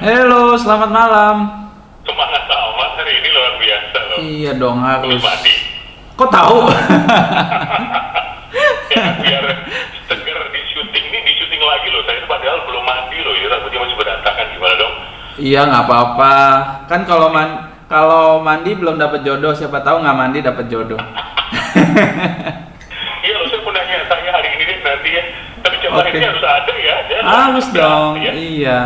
Halo, selamat malam. Semangat amat hari ini luar biasa loh. Iya dong Belum harus. mandi. Kok tahu? Ya, biar seger di syuting ini di syuting lagi loh. Saya itu padahal belum mandi loh. Ya rambutnya masih berantakan gimana dong? Iya nggak apa-apa. Kan kalau mandi belum dapat jodoh, siapa tahu nggak mandi dapat jodoh. Iya loh, saya mau nanya saya hari ini deh nanti ya. Tapi coba Oke. ini harus ada ya. Dan Harus dong. Ya. Iya.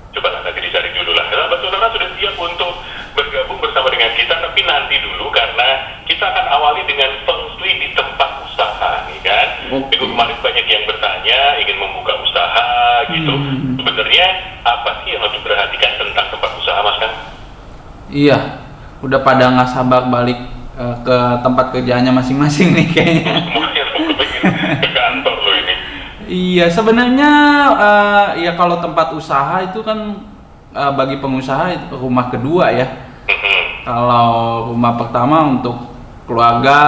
Coba nanti dicari dulu lah. Nah, saudara sudah siap untuk bergabung bersama dengan kita, tapi nanti dulu karena kita akan awali dengan feng shui di tempat usaha, nih kan? Oke. Minggu kemarin banyak yang bertanya ingin membuka usaha gitu. Sebenarnya apa sih yang harus diperhatikan tentang tempat usaha, Mas kan? Iya. Udah pada nggak sabar balik ke tempat kerjaannya masing-masing nih kayaknya. Semuanya tuh kepingin ke kantor loh ini. Iya, sebenarnya ya kalau tempat usaha itu kan bagi pengusaha itu rumah kedua ya. Kalau rumah pertama untuk keluarga,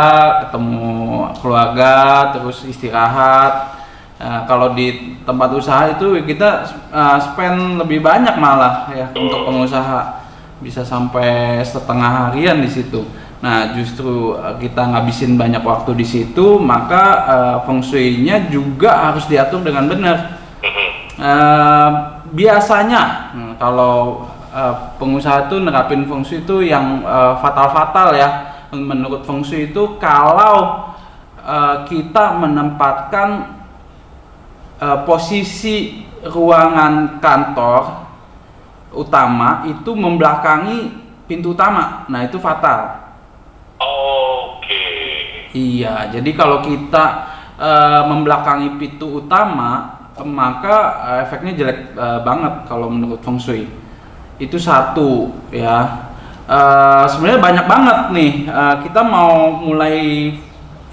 ketemu keluarga, terus istirahat. Kalau di tempat usaha itu kita spend lebih banyak malah ya untuk pengusaha, bisa sampai setengah harian di situ. Nah, justru kita ngabisin banyak waktu di situ, maka feng shui-nya juga harus diatur dengan benar. Biasanya kalau pengusaha itu nerapin feng shui itu yang fatal-fatal ya. Menurut feng shui itu kalau kita menempatkan posisi ruangan kantor utama itu membelakangi pintu utama. Nah, itu fatal. Oke. Iya, jadi kalau kita membelakangi pintu utama, maka efeknya jelek banget kalau menurut feng shui. Itu satu ya. Sebenarnya banyak banget nih. Kita mau mulai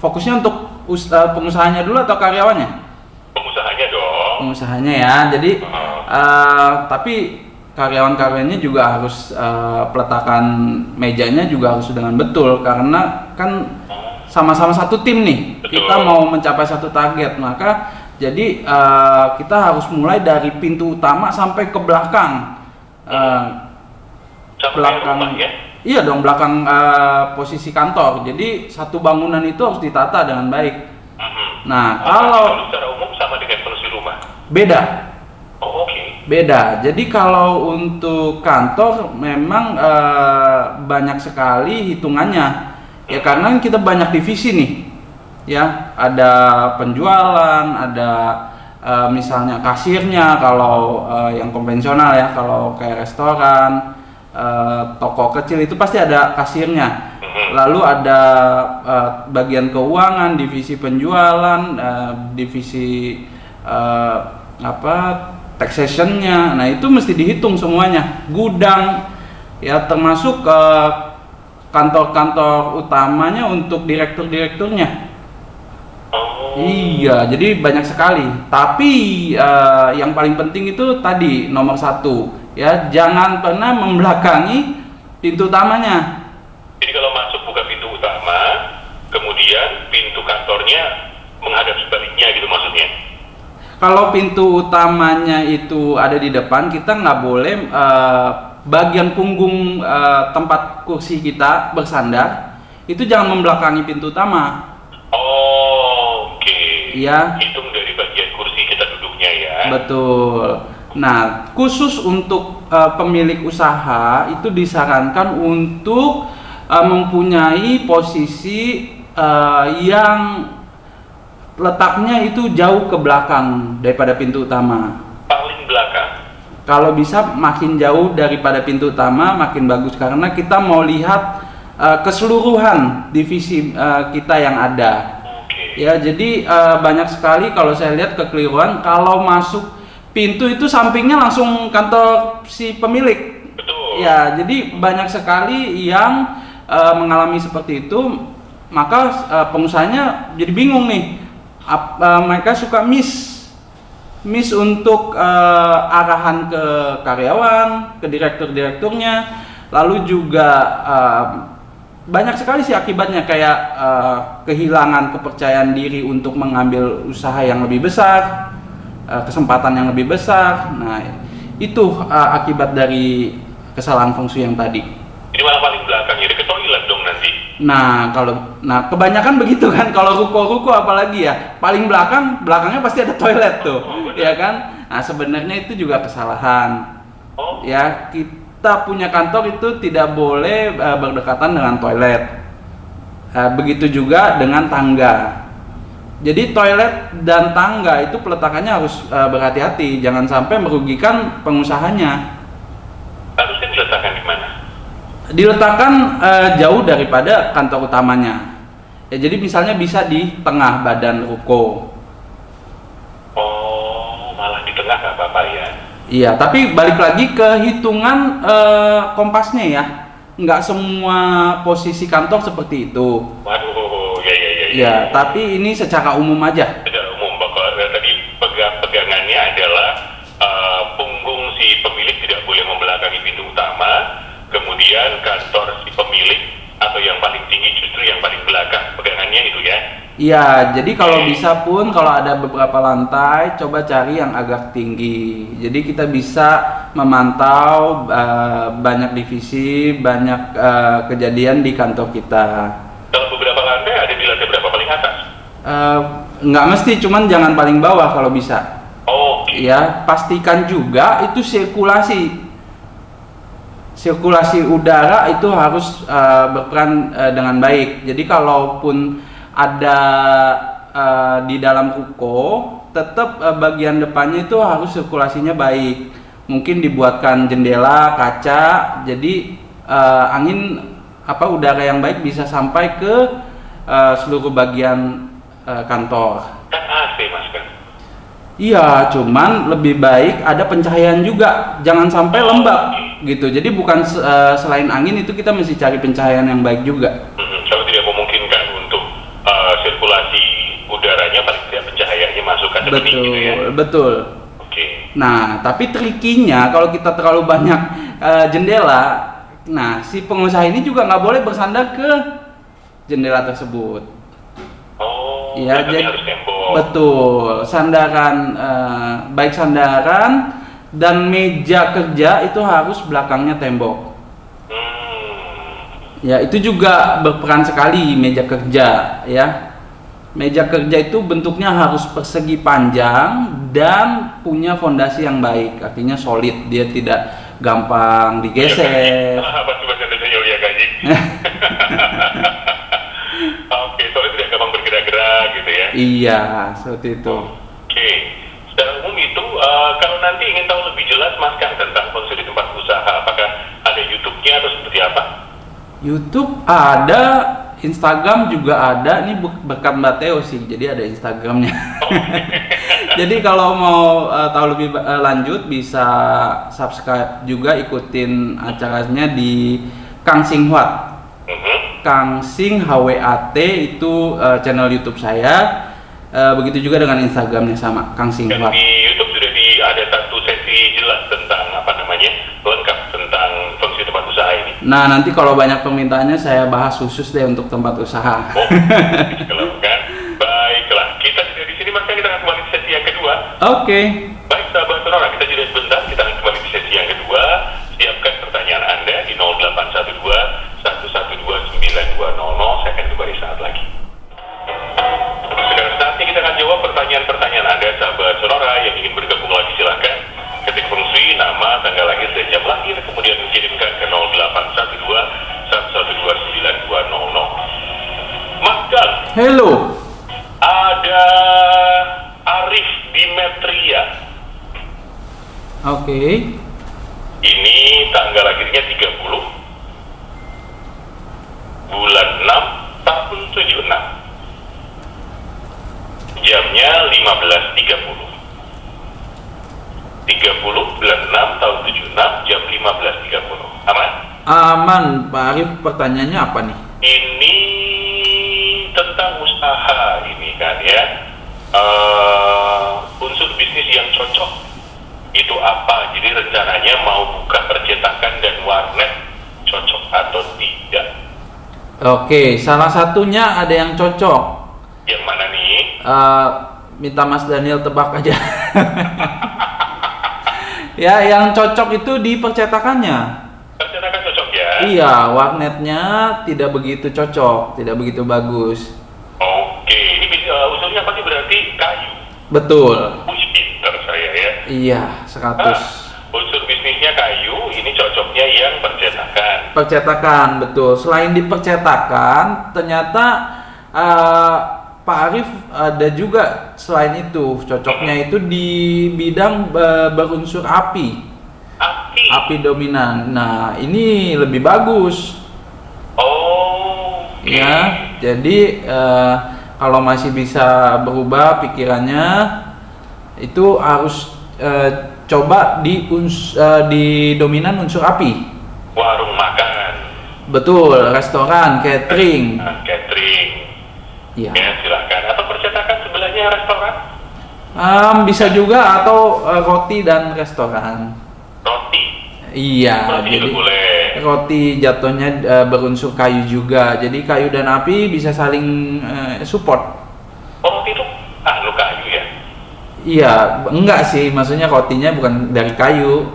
fokusnya untuk pengusahanya dulu atau karyawannya? Pengusahanya dong. Pengusahanya ya. Jadi tapi karyawan-karyawannya juga harus peletakan mejanya juga harus dengan betul, karena kan sama-sama satu tim nih. Betul. Kita mau mencapai satu target, maka jadi kita harus mulai dari pintu utama sampai ke belakang. Sama Belakang, rumah ya. iya dong, belakang posisi kantor. Jadi satu bangunan itu harus ditata dengan baik. Nah, kalau secara umum sama dengan feng shui rumah. beda. Oh, oke. Beda. Jadi kalau untuk kantor memang banyak sekali hitungannya. Ya karena kita banyak divisi nih. Ya, ada penjualan, ada misalnya kasirnya kalau yang konvensional ya, kalau kayak restoran, toko kecil itu pasti ada kasirnya. Lalu ada bagian keuangan, divisi penjualan, divisi taxation-nya. Nah, itu mesti dihitung semuanya. Gudang ya, termasuk kantor-kantor utamanya untuk direktur-direkturnya. Oh. Iya, jadi banyak sekali. Tapi yang paling penting itu tadi nomor satu ya, jangan pernah membelakangi pintu utamanya. Jadi kalau masuk buka pintu utama, kemudian pintu kantornya menghadap sebaliknya gitu maksudnya. Kalau pintu utamanya itu ada di depan, kita nggak boleh bagian punggung tempat kursi kita bersandar itu jangan membelakangi pintu utama. Oh, oke. Iya. Hitung dari bagian kursi kita duduknya ya. Betul. Nah, khusus untuk pemilik usaha itu disarankan untuk mempunyai posisi yang letaknya itu jauh ke belakang daripada pintu utama. Paling belakang. Kalau bisa makin jauh daripada pintu utama makin bagus, karena kita mau lihat keseluruhan divisi kita yang ada. Oke. Ya, jadi banyak sekali kalau saya lihat kekeliruan kalau masuk pintu itu sampingnya langsung kantor si pemilik. Betul. Ya, jadi banyak sekali yang mengalami seperti itu, maka pengusahanya jadi bingung nih. Mereka suka miss untuk arahan ke karyawan, ke direktur-direkturnya, lalu juga banyak sekali sih akibatnya, kayak kehilangan kepercayaan diri untuk mengambil usaha yang lebih besar, kesempatan yang lebih besar. Nah, Itu akibat dari kesalahan feng shui yang tadi. Jadi malah paling belakang ya, ke toilet dong nanti. Nah kebanyakan begitu kan, kalau ruko-ruko apalagi ya, paling belakangnya pasti ada toilet tuh, ya kan? Nah sebenarnya itu juga kesalahan. Ya, kita punya kantor itu tidak boleh berdekatan dengan toilet. Begitu juga dengan tangga. Jadi toilet dan tangga itu peletakannya harus berhati-hati, jangan sampai merugikan pengusahanya. Harusnya diletakkan di mana? Diletakkan jauh daripada kantor utamanya. Ya, jadi misalnya bisa di tengah badan ruko. Oh, malah di tengah nggak apa-apa ya? Iya, tapi balik lagi ke hitungan kompasnya ya. Nggak semua posisi kantor seperti itu. Waduh, ya. Ya, tapi ini secara umum aja. Secara umum, bakal tadi pegangannya adalah punggung si pemilik tidak boleh membelakangi pintu utama, kemudian kantor si pemilik atau yang paling tinggi justru yang paling belakang, pegangannya itu ya? Iya, jadi kalau bisa pun kalau ada beberapa lantai, coba cari yang agak tinggi. Jadi kita bisa memantau banyak divisi, banyak kejadian di kantor kita. Kalau beberapa lantai ada di lantai berapa paling atas? Nggak mesti, cuman jangan paling bawah kalau bisa. Oh, Ya, pastikan juga itu sirkulasi udara itu harus berperan dengan baik. Jadi kalaupun ada di dalam ruko, tetap bagian depannya itu harus sirkulasinya baik. Mungkin dibuatkan jendela kaca, jadi angin udara yang baik bisa sampai ke seluruh bagian kantor. kan AC mas kan? Iya, cuman lebih baik ada pencahayaan juga, jangan sampai lembab gitu. Jadi bukan selain angin itu kita mesti cari pencahayaan yang baik juga. Kalau tidak memungkinkan untuk sirkulasi udaranya, paling tidak pencahayaannya masuk ke bening gitu ya? Betul. Oke. Nah, tapi trikinya kalau kita terlalu banyak jendela, nah si pengusaha ini juga nggak boleh bersandar ke jendela tersebut. Oh, Ya, jadi jadi harus tembok. betul. Sandaran, baik sandaran dan meja kerja itu harus belakangnya tembok. Ya, itu juga berperan sekali meja kerja ya. Meja kerja itu bentuknya harus persegi panjang dan punya fondasi yang baik, artinya solid, dia tidak gampang digeser. Apa coba saya ya gaji? Oke, soalnya tidak gampang bergerak-gerak gitu ya? Iya, seperti itu. Oke, secara umum itu kalau nanti ingin tahu lebih jelas Mas Kang tentang feng shui di tempat usaha, apakah ada YouTube-nya atau seperti apa? YouTube ada, Instagram juga ada. Ini berkat Mbak Theo sih, jadi ada Instagramnya. Jadi kalau mau tahu lebih lanjut bisa subscribe juga, ikutin acaranya di Kang Sing Hwat. Kang Sing HWAT itu channel YouTube saya. Begitu juga dengan Instagramnya sama Kang Sing Dan Hwat. di YouTube sudah ada satu sesi jelas tentang lengkap tentang feng shui tempat usaha ini. Nah, nanti kalau banyak permintaannya saya bahas khusus deh untuk tempat usaha. Oh, kalau kan, baiklah. Kita sudah di sini, Mas Kang, kita akan kembali di sesi yang kedua. Oke. Baik, sahabat Sonora, kita jeda sebentar. Kita akan kembali di sesi yang kedua. Siapkan pertanyaan Anda di 0812 112 9200. Saya akan kembali saat lagi. Dan saatnya kita akan jawab pertanyaan-pertanyaan Anda, sahabat Sonora, yang ingin bergabung lagi. Silahkan ketik feng shui, nama, tanggal lahir, dan jam lahir, kemudian mengirimkan ke 0812 112 9200. Mas Kang, Hello. ada Arif Dimetria. Oke. Ini tanggal lahirnya 30 bulan 6 tahun 76. Jamnya 15.30. 30 bulan 6 tahun 76 jam 15.30. Aman? Aman, Pak Arif. Pertanyaannya apa nih? Ini tentang usaha ini kan ya. Unsur bisnis yang cocok itu apa? Jadi rencananya mau buka percetakan dan warnet, cocok atau tidak? Oke, salah satunya ada yang cocok. Yang mana nih? Minta Mas Daniel tebak aja. Ya, yang cocok itu di percetakannya. Percetakan cocok ya? Iya, warnetnya tidak begitu cocok, tidak begitu bagus. Oke, ini unsurnya apa sih berarti kayu? Betul. Pinter saya ya. Iya, 100. Unsur bisnisnya kayu, ini cocoknya yang percetakan. Percetakan, betul. Selain di percetakan, ternyata Pak Arif ada juga selain itu, cocoknya itu di bidang berunsur api. Api dominan. Nah, ini lebih bagus. Oh. Ya, jadi kalau masih bisa berubah pikirannya, itu harus coba di dominan unsur api. Warung makan. Betul, restoran, catering. Catering. Iya. Ya, silakan. Atau percetakan sebelahnya restoran? Bisa juga, atau roti dan restoran. Roti. Iya, Roti jadi juga boleh. roti jatuhnya berunsur kayu juga. Jadi kayu dan api bisa saling support. Oh, roti itu kayu ya? Iya, enggak sih, maksudnya rotinya bukan dari kayu.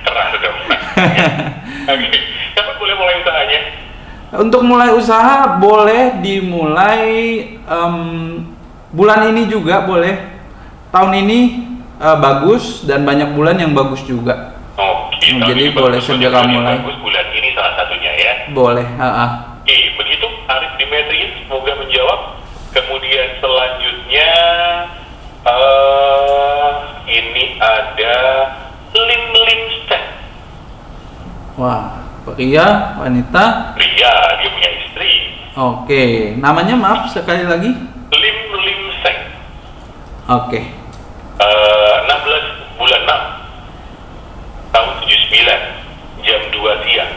Keras sudah. Oke. Kapan boleh mulai usahanya? Untuk mulai usaha boleh dimulai bulan ini juga boleh. Tahun ini bagus dan banyak bulan yang bagus juga. Oke. Jadi boleh segera mulai. Bagus bulan ini salah satunya ya. Boleh. Oke, begitu Arif Dimetri, semoga menjawab. Kemudian selanjutnya ini ada lim stek. Wah, pria, wanita. Pria, dia punya istri. Oke, namanya maaf sekali lagi. Lim stek. Oke. 16 bulan 6 tahun 79 jam 2 siang.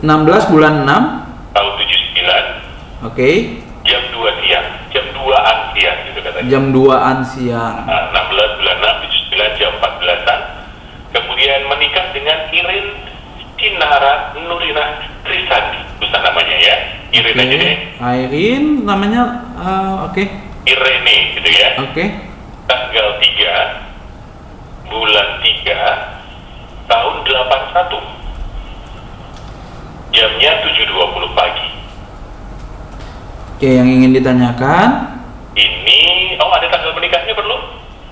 16 bulan 6 tahun 79. Oke. Jam 2 siang, jam 2-an siang gitu katanya. Jam 2-an siang. 16 bulan 6, 79 jam 14-an. Kemudian menikah dengan Irin Cinara Nurina Trisandi. Susah namanya ya. Irin aja deh. Airin namanya oke. Irene gitu ya. Oke. Tanggal 3 bulan 3 tahun 81. Jamnya 7.20 pagi. Oke, yang ingin ditanyakan? Ini, ada tanggal menikahnya perlu?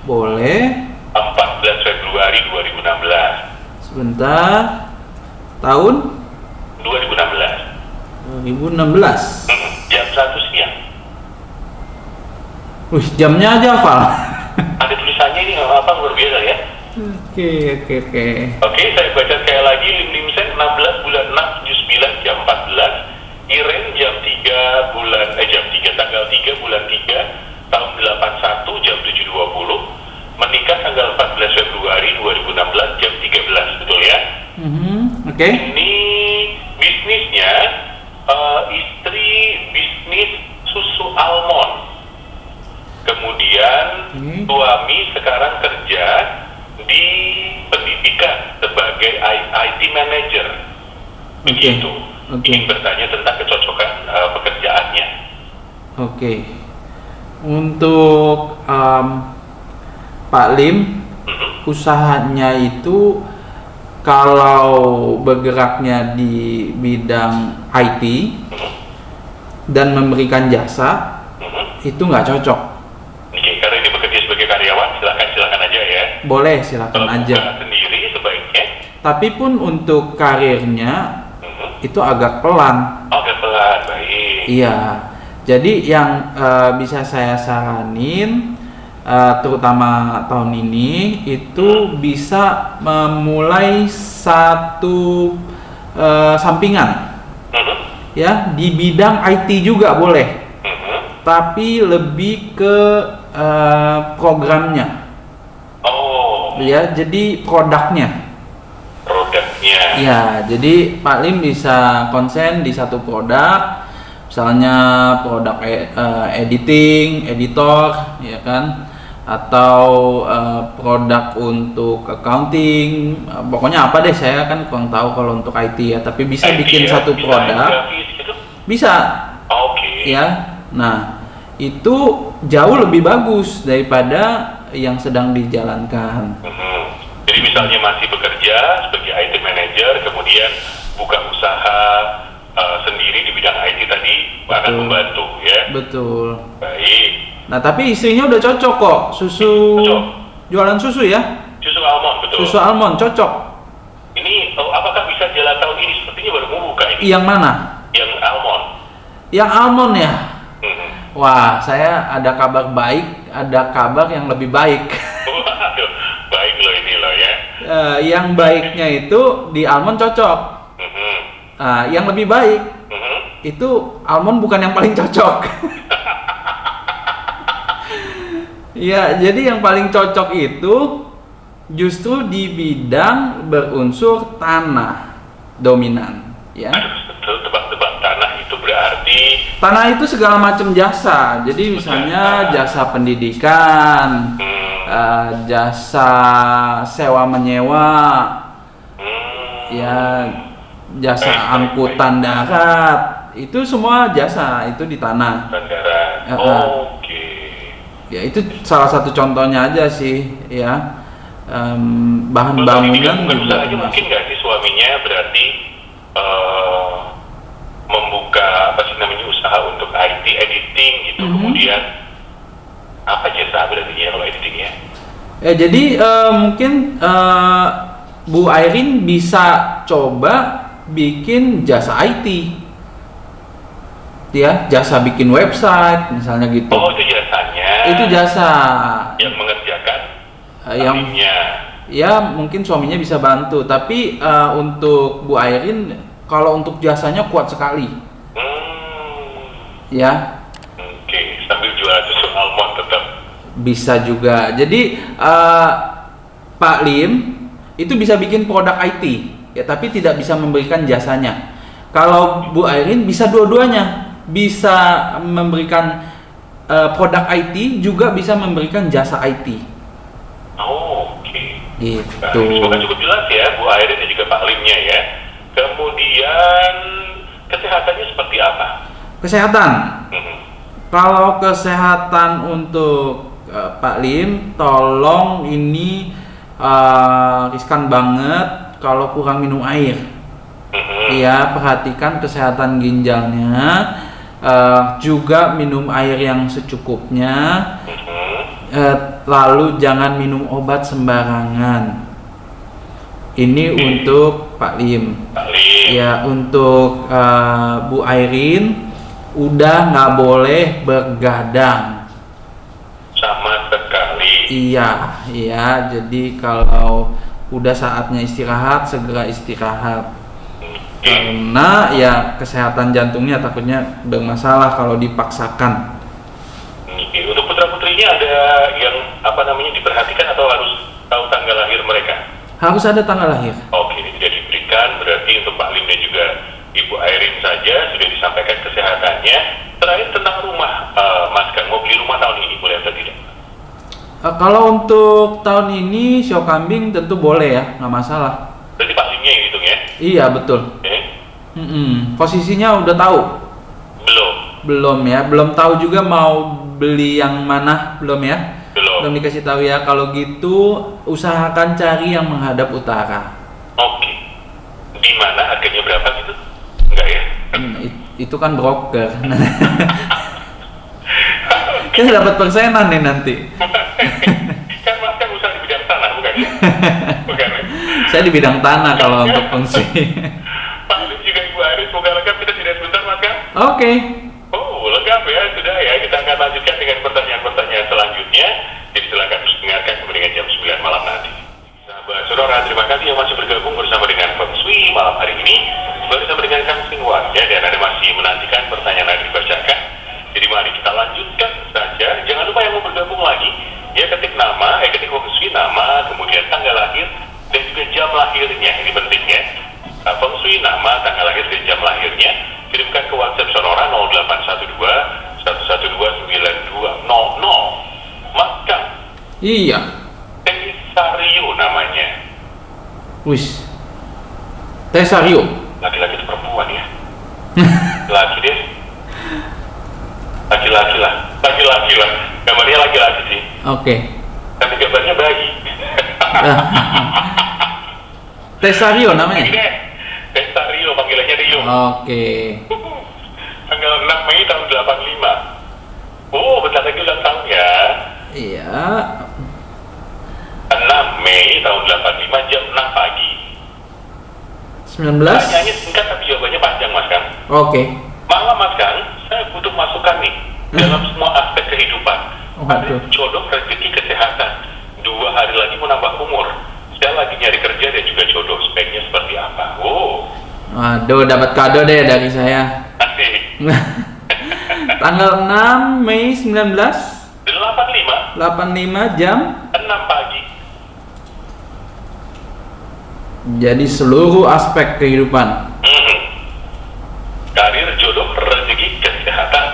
Boleh. 14 Februari 2016. Sebentar. Tahun? 2016. 2016. Jam 1 siang. Wih, jamnya aja hafal. Ada tulisannya ini apa luar biasa ya. Oke. Oke, saya baca sekali lagi. Limsen 16 bulan 6 79 jam 14. Iren jam 3 bulan jam 3 tanggal 3 bulan 3 tahun 81 jam 7.20. Menikah tanggal 14 Februari 2016 jam 13, betul ya? Oke. Ini bisnisnya istri bisnis susu almond. Kemudian suami sekarang kerja di pendidikan sebagai IT manager. Begitu. Ingin bertanya tentang kecocokan pekerjaannya. Oke. Untuk Pak Lim, usahanya itu kalau bergeraknya di bidang IT dan memberikan jasa, itu nggak cocok. Oke, karena ini bekerja sebagai karyawan, silakan aja ya. Boleh, silakan aja. Kalau sendiri sebaiknya. Tapi pun untuk karirnya itu agak pelan. Agak pelan, baik. Iya. Jadi yang bisa saya saranin, terutama tahun ini itu bisa memulai satu sampingan, ya di bidang IT juga boleh. Tapi lebih ke programnya. Oh. Ya, jadi produknya. Ya, jadi Pak Lim bisa konsen di satu produk, misalnya produk editing, editor, ya kan, atau produk untuk accounting, pokoknya apa deh, saya kan kurang tahu kalau untuk IT ya, tapi bisa IT bikin ya, satu produk, bisa. Oke. Ya, nah itu jauh lebih bagus daripada yang sedang dijalankan. Jadi misalnya masih bekerja sebagai IT manager, kemudian buka usaha sendiri di bidang IT tadi, akan membantu ya. Betul. Baik. Nah tapi istrinya udah cocok kok, Cocok. jualan susu ya? Susu almond, betul. Susu almond cocok. Ini apakah bisa jalan tahun ini? Sepertinya baru mau buka ini. Yang mana? Yang almond. Yang almond ya? Wah, saya ada kabar baik, ada kabar yang lebih baik. Waduh, baik loh ini loh ya. Yang baiknya itu di almond cocok. Yang lebih baik itu almond bukan yang paling cocok. Ya, jadi yang paling cocok itu justru di bidang berunsur tanah dominan, ya. Betul, tebak-tebak tanah itu berarti Tanah itu segala macam jasa. Jadi misalnya jasa pendidikan, jasa sewa menyewa, ya jasa angkutan darat. Itu semua jasa itu di tanah. darat. Oke. Ya itu salah satu contohnya aja sih, ya. Bahan bangunan juga. Mungkin nggak sih suaminya berarti membuka apa sih namanya usaha untuk IT editing gitu, kemudian apa jasa berarti ya kalau editingnya? Ya jadi mungkin Bu Airin bisa coba bikin jasa IT, ya jasa bikin website misalnya gitu. Oh itu jasanya? Itu jasa. Yang mengerjakan? Yang ya mungkin suaminya bisa bantu, tapi untuk Bu Airin kalau untuk jasanya kuat sekali. Ya. Oke, sambil jual susu almond tetap. Bisa juga. Jadi Pak Lim itu bisa bikin produk IT, ya tapi tidak bisa memberikan jasanya. Kalau Bu Airin bisa dua-duanya, bisa memberikan produk IT juga bisa memberikan jasa IT. Oh, oke. Gitu. Nah, semoga cukup jelas ya Bu Airin dan juga Pak Limnya ya. Kemudian kesehatannya seperti apa? Kesehatan. Kalau kesehatan untuk Pak Lim, tolong ini riskan banget kalau kurang minum air. Iya, perhatikan kesehatan ginjalnya, juga minum air yang secukupnya, lalu jangan minum obat sembarangan. Ini untuk Pak Lim. Ya, untuk Bu Airin udah nggak boleh bergadang sama sekali. Iya. Jadi kalau udah saatnya istirahat, segera istirahat. Karena ya kesehatan jantungnya takutnya bermasalah kalau dipaksakan. Untuk putra-putrinya ada yang apa namanya diperhatikan atau harus tahu tanggal lahir mereka? Harus ada tanggal lahir. Oke, ini tidak diberikan, berarti untuk Pak Lim dan juga Ibu Airin saja sudah disampaikan kesehatannya. Terakhir tentang rumah, Mas Kang, mau beli rumah tahun ini boleh atau tidak? Kalau untuk tahun ini show kambing tentu boleh ya, nggak masalah. Berarti Pak Limnya yang hitung ya? Iya betul. Posisinya udah tahu? Belum ya, belum tahu juga mau beli yang mana, belum ya? Belum dikasih tahu ya. Kalau gitu usahakan cari yang menghadap utara. Oke. Di mana harganya berapa gitu? Enggak ya? Itu kan broker. Kita dapat persenan nih nanti. Kan Mas kan usaha di bidang tanah bukan ya? Bukan ya? Saya di bidang tanah kalau untuk fungsi. Pak Lim juga Ibu Airin, semoga lengkap. Kita tidak sebentar Mas Kang? Oke. Oh lengkap ya, sudah ya. Kita akan lanjutkan dengan pertanyaan-pertanyaan selanjutnya. Jadi silakan terus dengarkan sampai dengan jam 9 malam nanti. Sahabat Sonora, terima kasih yang masih bergabung bersama dengan Feng Shui malam hari ini. Bersama dengan Kang Sinwan ya, dan Anda masih menantikan pertanyaan yang dibacakan. Jadi mari kita lanjutkan saja. Jangan lupa yang mau bergabung lagi, ya ketik nama, ketik Feng Shui nama, kemudian tanggal lahir dan juga jam lahirnya. Ini penting ya. Feng Shui nama, tanggal lahir dan jam lahirnya. Kirimkan ke WhatsApp Sonora 0812 112 9200. Mas Kang. Iya. Tesario namanya. Wis. Tesario. Laki-laki itu perempuan ya. Laki deh. Laki-laki lah. Gambarnya laki-laki sih. Oke. Tapi gambarnya bayi. Tesario namanya? Ini Testa Rio, panggilannya Rio. Oke. Tanggal 6 Mei tahun 85. Oh, bentar lagi ulang tahun ya. Iya. 6 Mei tahun 85 jam 6 pagi. 19. Pertanyaannya singkat tapi jawabannya panjang, Mas Kang. Oke. Malam, Mas Kang, saya butuh masukan nih dalam semua aspek kehidupan. Waduh. Ada jodoh, rezeki, kesehatan. 2 hari lagi mau nambah umur. Saya lagi nyari kerja dan juga jodoh. Speknya seperti apa? Oh, Waduh, dapat kado deh dari saya. asik. Tanggal 6 Mei 1985 85 jam. 6 pagi. Jadi seluruh aspek kehidupan. Karir, jodoh, rezeki, kesehatan.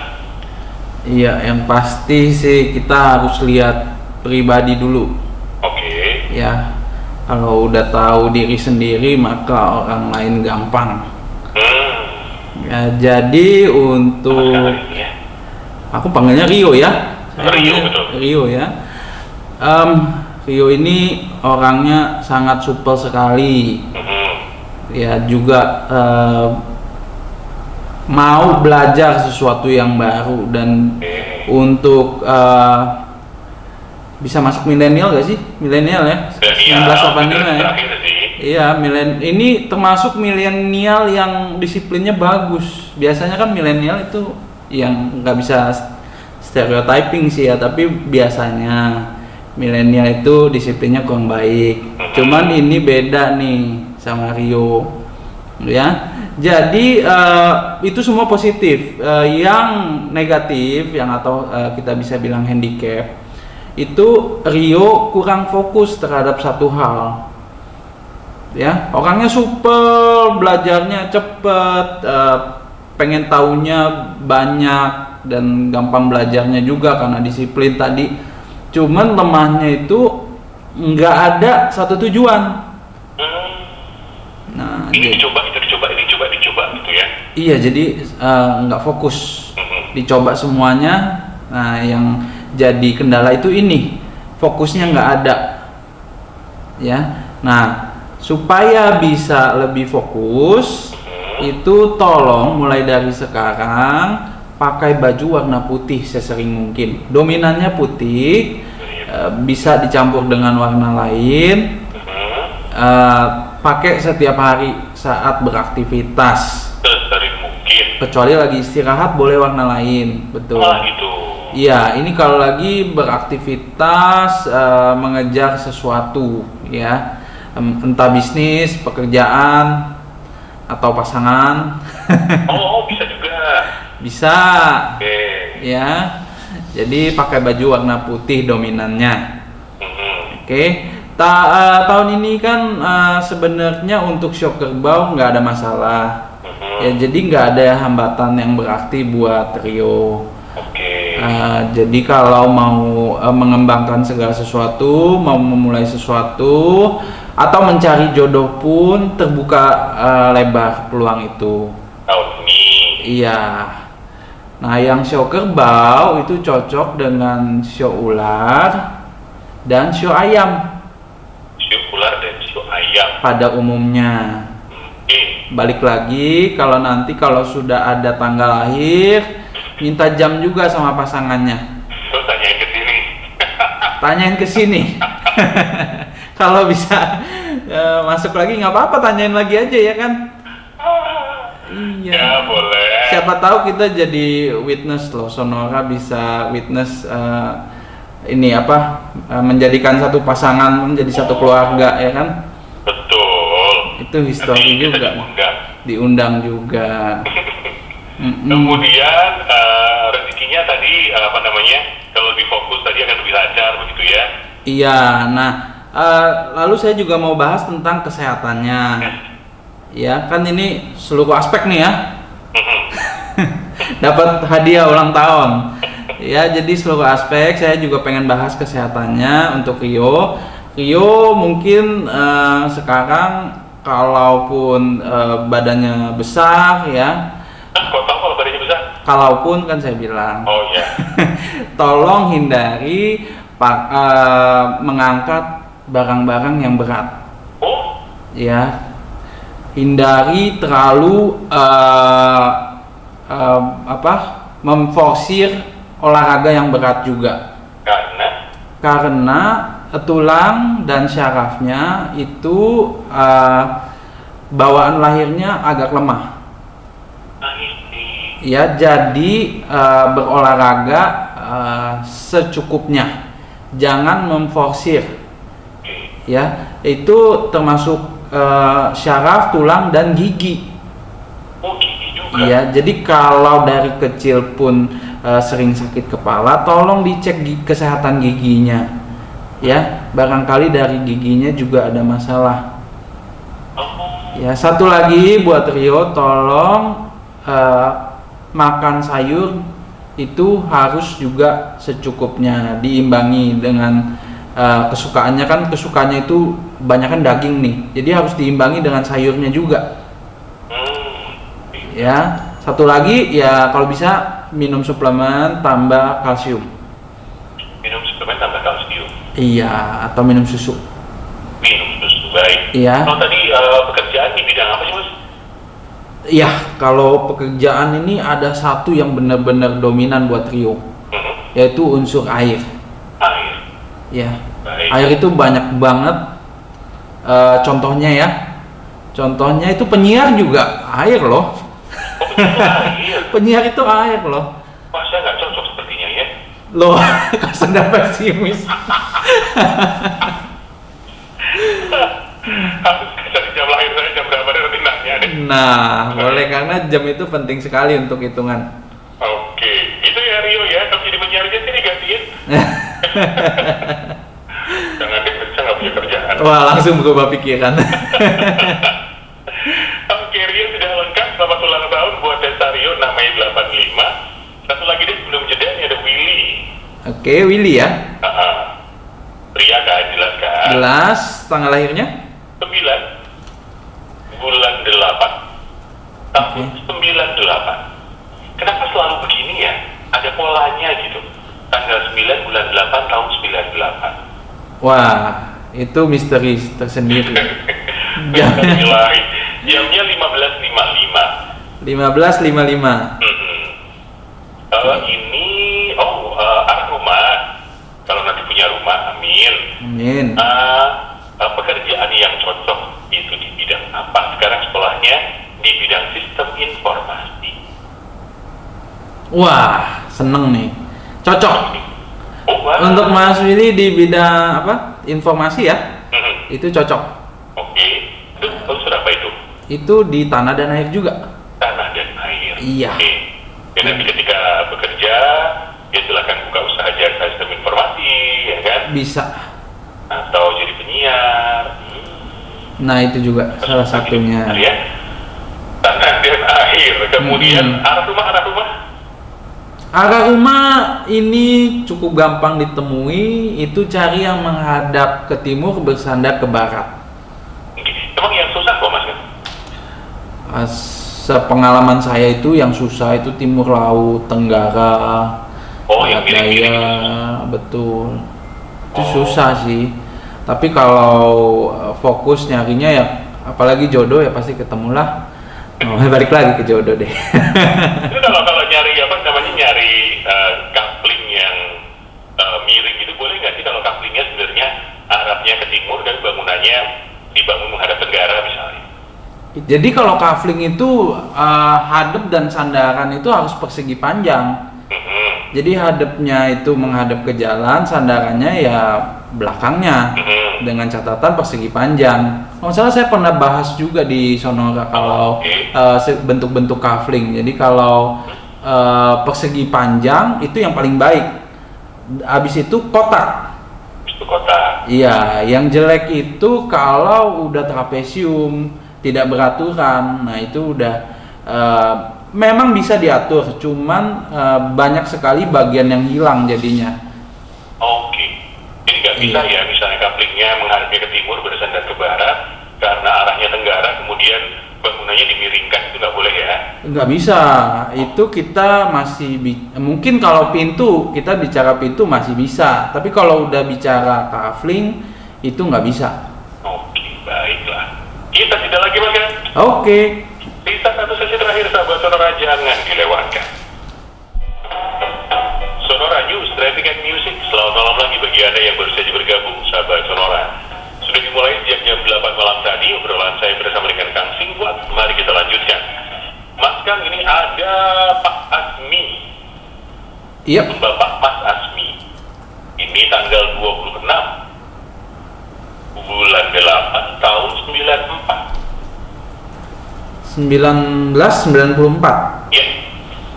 Iya, yang pasti sih kita harus lihat pribadi dulu. Oke. Ya, kalau udah tahu diri sendiri maka orang lain gampang. Ya, jadi untuk Ya. aku panggilnya Rio ya. Saya Rio, panggilnya betul. Rio ya. Rio ini orangnya sangat supel sekali. Ya juga mau belajar sesuatu yang baru dan untuk bisa masuk milenial gak sih? Milenial ya? 1985 ya? Terakhir sih. Iya, ini termasuk milenial yang disiplinnya bagus. Biasanya kan milenial itu yang nggak bisa stereotyping sih ya, tapi biasanya milenial itu disiplinnya kurang baik. Cuman ini beda nih sama Rio, ya. Jadi itu semua positif. Yang negatif, yang atau kita bisa bilang handicap, itu Rio kurang fokus terhadap satu hal. Ya, orangnya super, belajarnya cepet, pengen taunya banyak dan gampang belajarnya juga karena disiplin tadi. Cuman lemahnya itu nggak ada satu tujuan. Nah, Ini dicoba, itu dicoba, ini dicoba gitu ya. iya, jadi nggak fokus, dicoba semuanya. Nah, yang jadi kendala itu ini, fokusnya nggak ada. Ya, nah supaya bisa lebih fokus, itu tolong mulai dari sekarang pakai baju warna putih sesering mungkin. Dominannya putih, bisa dicampur dengan warna lain. Pakai setiap hari saat beraktivitas. Sesering mungkin. Kecuali lagi istirahat boleh warna lain, betul. Malah gitu. Iya, ini kalau lagi beraktivitas mengejar sesuatu, ya, entah bisnis, pekerjaan, atau pasangan. Oh, bisa juga. Bisa, Oke. ya. Jadi pakai baju warna putih dominannya. Oke. Tahun ini kan sebenarnya untuk show kerbau nggak ada masalah. Ya, jadi nggak ada hambatan yang berarti buat Rio. Oke. Jadi kalau mau mengembangkan segala sesuatu, mau memulai sesuatu, atau mencari jodoh pun terbuka lebar peluang itu. Tahun ini. Iya. Nah, yang show kerbau itu cocok dengan show ular dan show ayam Show ular dan show ayam. pada umumnya. Oke. Balik lagi, kalau nanti kalau sudah ada tanggal lahir, minta jam juga sama pasangannya. Terus tanyain ke sini. Tanyain ke sini. Kalau bisa masuk lagi nggak apa-apa, tanyain lagi aja ya kan. Iya. Ya, boleh. Siapa tahu kita jadi witness loh, Sonora bisa witness ini apa menjadikan satu pasangan menjadi satu keluarga ya kan. Betul. Itu histori Nanti kita juga. Diundang juga. Kemudian rezekinya tadi apa namanya? Kalau lebih fokus tadi akan lebih lancar begitu ya. Iya, nah lalu saya juga mau bahas tentang kesehatannya. Ya, kan ini seluruh aspek nih ya. Dapat hadiah ulang tahun. Ya, jadi seluruh aspek saya juga pengen bahas kesehatannya untuk Rio. Rio mungkin sekarang kalaupun badannya besar ya. Kok tahu kalau badannya besar? Kalaupun kan saya bilang. Oh iya. Tolong hindari mengangkat barang-barang yang berat. Oh, Ya, hindari terlalu memforsir olahraga yang berat juga. Karena tulang dan syarafnya itu bawaan lahirnya agak lemah. Ya, jadi berolahraga secukupnya, jangan memforsir. Ya, itu termasuk syaraf, tulang, dan gigi. oh gigi juga. Iya, jadi kalau dari kecil pun sering sakit kepala, tolong dicek kesehatan giginya. Ya, barangkali dari giginya juga ada masalah. Ya, satu lagi buat Rio, tolong makan sayur itu harus juga secukupnya, diimbangi dengan kesukaannya. Kan kesukaannya itu banyakan daging nih, jadi harus diimbangi dengan sayurnya juga. Ya, satu lagi ya, kalau bisa minum suplemen tambah kalsium. Minum suplemen tambah kalsium. Iya, atau minum susu. Minum susu, baik. Iya. Kalau tadi pekerjaan di bidang apa sih Mas? Iya, kalau pekerjaan ini ada satu yang benar-benar dominan buat Rio, yaitu unsur air. Air. Ya, Baik. air itu banyak banget. Contohnya ya, contohnya itu penyiar juga air loh. Air. Penyiar itu air loh. Wah, saya nggak cocok sepertinya ya. Loh, kok sudah pesimis? Harus cari jam lahir saya jam berapa deh, nanti nanya deh. Nah, boleh, karena jam itu penting sekali untuk hitungan. Oke, itu ya Rio ya. Kalau jadi penyiar aja sih digantiin. Jangan deh, saya nggak punya kerjaan. Wah, langsung berubah pikiran. Oke, Rio sudah lengkap. Selamat ulang tahun buat Desa Rio, namanya 85. Satu lagi deh sebelum jeda, ini ada Willy. Oke, Willy ya. Pria kan, jelas kan? Jelas, tanggal lahirnya? 9 bulan 8 tahun Oke. 98. Kenapa selalu begini ya? Ada polanya gitu. Tanggal 9 bulan 8 tahun 98. Wah, itu misteri tersendiri. Bismillahirrahmanirrahim. Jamnya 15.55. 15.55. Ini arah rumah. Kalau nanti punya rumah, amin. Amin. Pekerjaan yang cocok itu di bidang apa? Sekarang sekolahnya di bidang sistem informasi. Wah, seneng nih. Cocok. Oh, wah. Untuk Mas Willy di bidang apa? Informasi ya? Itu cocok. Oke. Itu unsur apa itu? Itu di tanah dan air juga. Tanah dan air. Iya. Oke. Ya, nanti ketika bekerja, ya silakan buka usaha jasa sistem informasi, ya kan? Bisa. Atau jadi penyiar. Nah, itu juga salah satunya. Ya. Tanah dan air. Kemudian arah rumah. Arah rumah ini cukup gampang ditemui. Itu cari yang menghadap ke timur, bersandar ke barat. Oke. Emang yang susah kok Mas? Sepengalaman saya itu yang susah itu timur laut, tenggara, Oh, yang barat miring-miring daya, itu. betul. Itu Oh. susah sih. Tapi kalau fokus nyarinya ya, apalagi jodoh ya pasti ketemulah. Balik lagi ke jodoh deh. Itu kalau nyari apa namanya, nyari coupling yang miring gitu, boleh nggak sih kalau couplingnya sebenarnya arahnya ke timur dan bangunannya dibangun menghadap tenggara misalnya? Jadi kalau kafling itu hadap dan sandaran itu harus persegi panjang. Jadi hadapnya itu menghadap ke jalan, sandarannya ya belakangnya, dengan catatan persegi panjang. Kalau salah saya pernah bahas juga di Sonora kalau bentuk-bentuk kafling. Jadi kalau persegi panjang itu yang paling baik. Habis itu kotak. Itu kota. Iya, yang jelek itu kalau udah trapesium, tidak beraturan. Nah, itu udah memang bisa diatur, cuman banyak sekali bagian yang hilang jadinya. Oke. Jadi nggak bisa ya, misalnya couplingnya menghadapnya ke timur bersandar ke barat karena arahnya tenggara, kemudian bangunannya dimiringkan, itu nggak boleh ya? Nggak bisa. Itu kita masih mungkin kalau pintu, kita bicara pintu masih bisa. Tapi kalau udah bicara kafling, itu nggak bisa. Oke, baiklah. Kita tidak lagi Mas ya. Oke. Sisa satu sesi terakhir sahabat Sonora, jangan dilewatkan. Sonora News, Traffic and Music. Selamat malam lagi bagi Anda yang baru saja bergabung, sahabat Sonora. Sudah dimulai sejak jam 8 malam tadi, obrolan saya bersama dengan Kang Singwat. Mari kita lanjutkan. Mas Kang, ini ada Pak Asmi. Iya. Bapak Mas Asmi. Ini tanggal 26 bulan 8 tahun 94. 1994. Ya,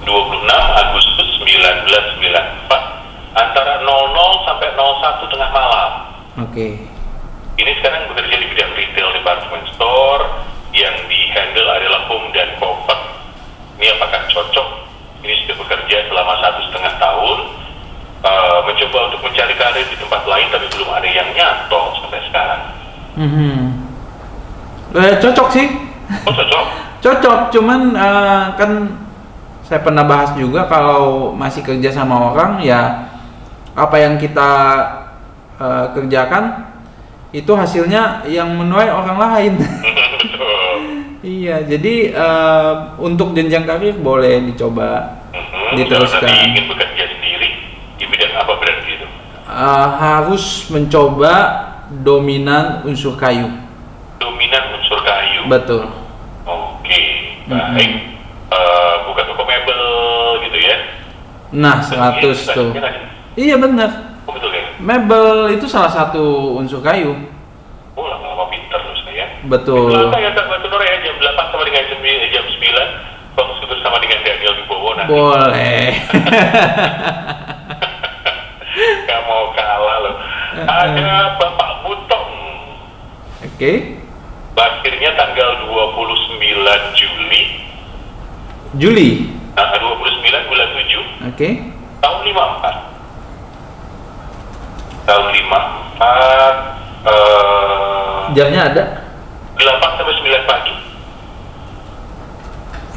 26 Agustus 1994 antara 00 sampai 01 tengah malam. Oke. Ini sekarang bekerja di bidang retail department store, yang di-handle adalah home dan comfort. Ini apakah cocok? Ini sudah bekerja selama 1,5 tahun, mencoba untuk mencari karir di tempat lain, tapi belum ada yang nyantol sampai sekarang. Cocok sih. Oh, cocok? Cocok, cuman kan saya pernah bahas juga kalau masih kerja sama orang ya apa yang kita kerjakan itu hasilnya yang menuai orang lain. Betul. Iya, jadi untuk jenjang karir boleh dicoba diteruskan. Kalau ingin bekerja sendiri di bidang apa berarti itu? Harus mencoba dominan unsur kayu. Dominan unsur kayu. Betul. Oke, baik. Buka toko mebel gitu ya? Nah, 100 tuh. Iya benar. Oh, betul ya? Mebel itu salah satu unsur kayu. Oh, lama-lama pinter loh saya. Betul. Selasa ya Kak Sonora ya, jam 8 sama dengan jam 9. Fokus bersama dengan Daniel Wibowo nanti. Boleh. Gak mau kalah loh. Ada Bapak Butong. Oke. Lahirnya tanggal 29 Juli. Juli. 29 bulan 7. Oke. Tahun 54. Tahun 54. Jamnya ada? 8 sampai 9 pagi.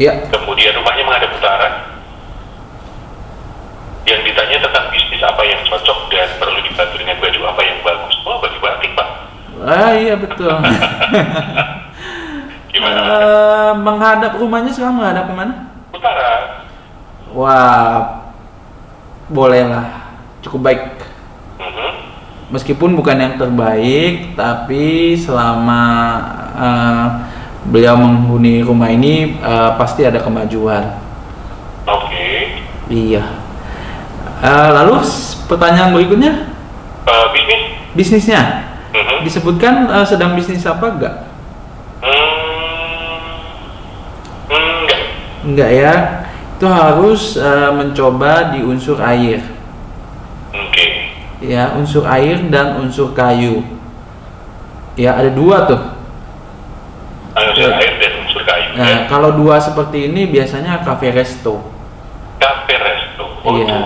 Iya. Kemudian rumahnya menghadap utara. Yang ditanya tentang bisnis apa yang cocok dan perlu dibantu dengan baju apa yang bagus. Wah, baju batik Pak. Iya betul. Gimana? Menghadap rumahnya sekarang menghadap kemana? Utara. Wah, bolehlah, cukup baik. Meskipun bukan yang terbaik, tapi selama beliau menghuni rumah ini pasti ada kemajuan. Oke. Iya. Lalu pertanyaan berikutnya? Bisnis? Bisnisnya? Disebutkan sedang bisnis apa enggak? Enggak. Enggak ya. Itu harus mencoba di unsur air. Oke. Ya, unsur air dan unsur kayu. Ya, ada dua tuh. Unsur air dan unsur kayu. Nah, Ya. kalau dua seperti ini biasanya cafe resto. Cafe resto. Oh, Iya. itu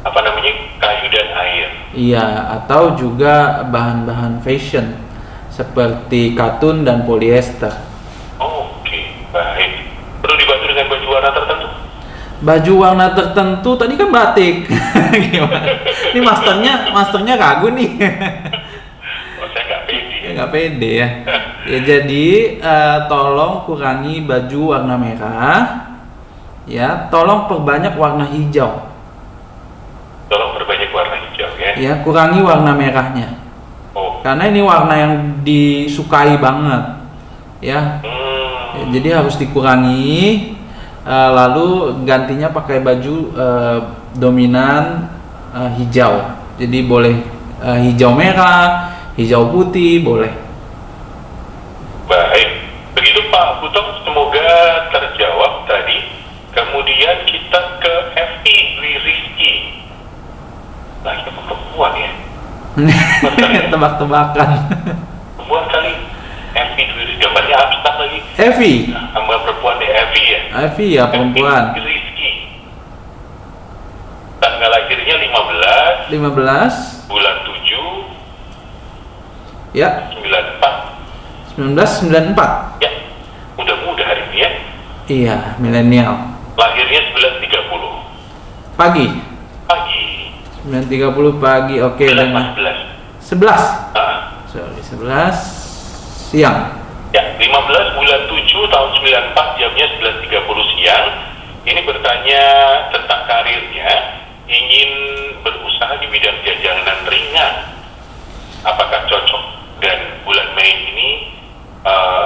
apa namanya? Kayu dan air. Iya, atau juga bahan-bahan fashion seperti katun dan polyester. Oke, baik. Perlu dibantu dengan baju warna tertentu? Baju warna tertentu tadi kan batik. Gimana? Ini masternya ragu nih. Oh, saya nggak pede. Ya nggak pede ya. Ya jadi tolong kurangi baju warna merah. Ya, tolong perbanyak warna hijau. Tolong perbanyak warna hijau ya. Ya, kurangi warna merahnya. Oh. Karena ini warna yang disukai banget. Ya. Ya, jadi harus dikurangi. Lalu gantinya pakai baju dominan hijau. Jadi boleh hijau merah, hijau putih, boleh. Baik. Begitu Pak Butong, semoga terjawab tadi. Kemudian kita ke FI Dwi Rizky. Nah, itu perempuan ya. Tebak-tebakan. Perempuan kali. FI Dwi Rizky, gambarnya abstrak lagi. Evi. Gambar perempuan deh, FI ya. Evi ya perempuan. FI Dwi Rizky. Tanggal lahirnya 15 bulan 7 Ya, 94. 1994. Ya, mudah-mudah hari ini ya. Iya, milenial. Lahirnya 9.30 Pagi. pagi. 9.30 pagi. Oke, 11 dengan Mas, 11. 11. Ah, Sorry, 11 siang. ya, 15 bulan 7 tahun 94 jamnya 11.30 siang. Ini bertanya tentang karirnya, ingin berusaha di bidang jajanan ringan. Apakah cocok? Dan bulan Mei ini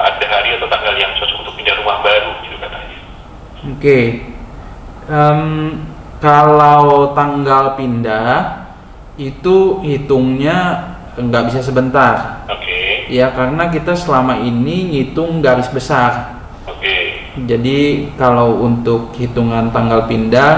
ada hari atau tanggal yang cocok untuk pindah rumah baru, gitu katanya. Oke. Kalau tanggal pindah itu hitungnya nggak bisa sebentar. Oke, Ya, karena kita selama ini ngitung garis besar. oke, Jadi kalau untuk hitungan tanggal pindah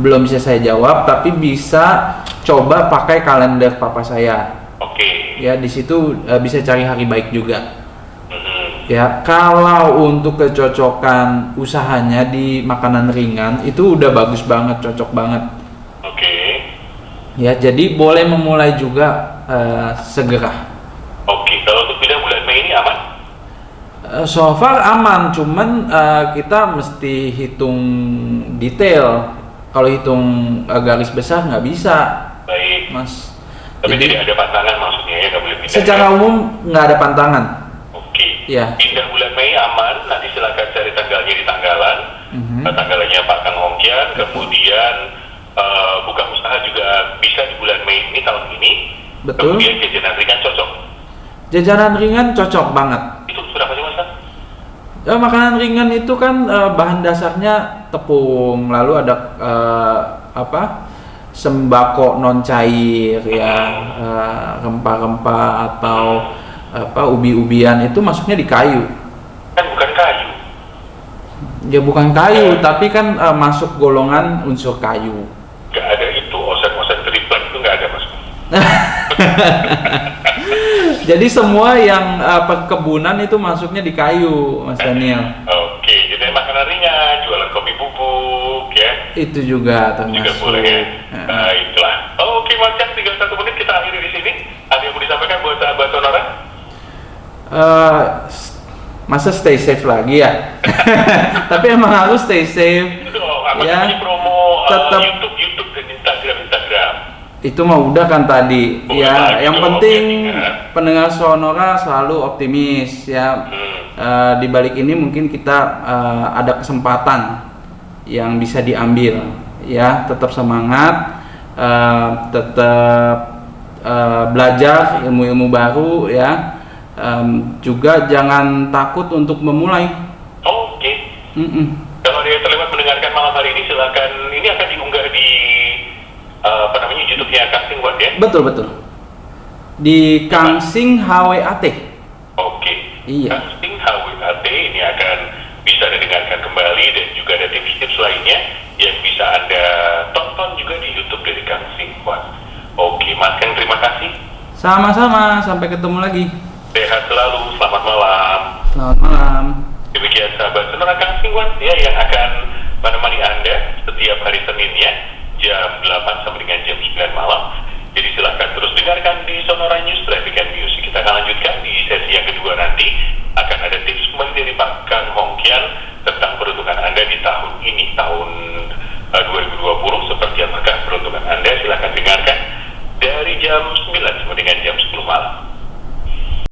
belum bisa saya jawab, tapi bisa coba pakai kalender papa saya. oke. Ya, di situ bisa cari hari baik juga. Mhm. Ya, kalau untuk kecocokan usahanya di makanan ringan itu udah bagus banget, cocok banget. Oke, Ya, jadi boleh memulai juga segera. oke. Kalau untuk pindah bulan Mei ini aman? So far aman, cuman kita mesti hitung detail. Kalau hitung garis besar nggak bisa, Baik. Mas. Tapi Jadi, tidak ada pantangan maksudnya ya, nggak boleh pindah. secara umum nggak ada pantangan. Oke. Ya. Pindah bulan Mei aman. Nanti silakan cari tanggalnya di tanggalan. Mhm. Tanggalannya Pak Kang Hongkian. Kemudian buka usaha juga bisa di bulan Mei ini tahun ini. Betul. Kemudian jajanan ringan cocok. Jajanan ringan cocok banget. Itu berapa sih Mas? Makanan ringan itu kan bahan dasarnya tepung, lalu ada sembako non cair ya, rempah-rempah atau ubi-ubian itu masuknya di kayu. Kan bukan kayu. Ya bukan kayu, tapi kan masuk golongan unsur kayu. Nggak ada itu. Osen-osen triplek itu nggak ada Mas. Jadi semua yang perkebunan itu masuknya di kayu, Mas Daniel. Oke. Jadi makanan ringan, jualan kopi bubuk ya. Itu juga Juga termasuk. boleh ya. Heeh. Baiklah. Oke Mas Cak, tinggal 1 menit kita akhiri di sini. Ada yang mau disampaikan buat sahabat Sonora? Masa stay safe lagi ya? Tapi emang harus stay safe. Itu apa Ya, namanya promo tetap. YouTube dan Instagram. Itu mah udah kan tadi. Udah Ya, lagi yang dong, penting ya. pendengar Sonora selalu optimis ya. Di balik ini mungkin kita ada kesempatan yang bisa diambil ya. Tetap semangat, tetap belajar ilmu-ilmu baru ya. Juga jangan takut untuk memulai. Oke. Mm-mm. Kalau ada yang terlewat mendengarkan malam hari ini, silakan. Ini akan diunggah di YouTube-nya Kang Singwat ya. Betul. Di Kangsing HWAT. Oke. Iya. Casting HWAT ini akan bisa didengarkan kembali dan juga ada tips-tips lainnya yang bisa Anda tonton juga di YouTube dari Kang Singwat. Oke, Mas Kang, terima kasih. Sama-sama, sampai ketemu lagi. Sehat selalu, selamat malam. Selamat malam. Demikian sahabat Sonora Kang Singwat ya, yang akan menemani Anda setiap hari Seninnya jam 8 sampai dengan jam 9 malam. Jadi silahkan terus dengarkan di Sonora News Traffic and Music. Kita akan lanjutkan di sesi yang kedua nanti. Akan ada tips kembali dari Pak Kang Hongkian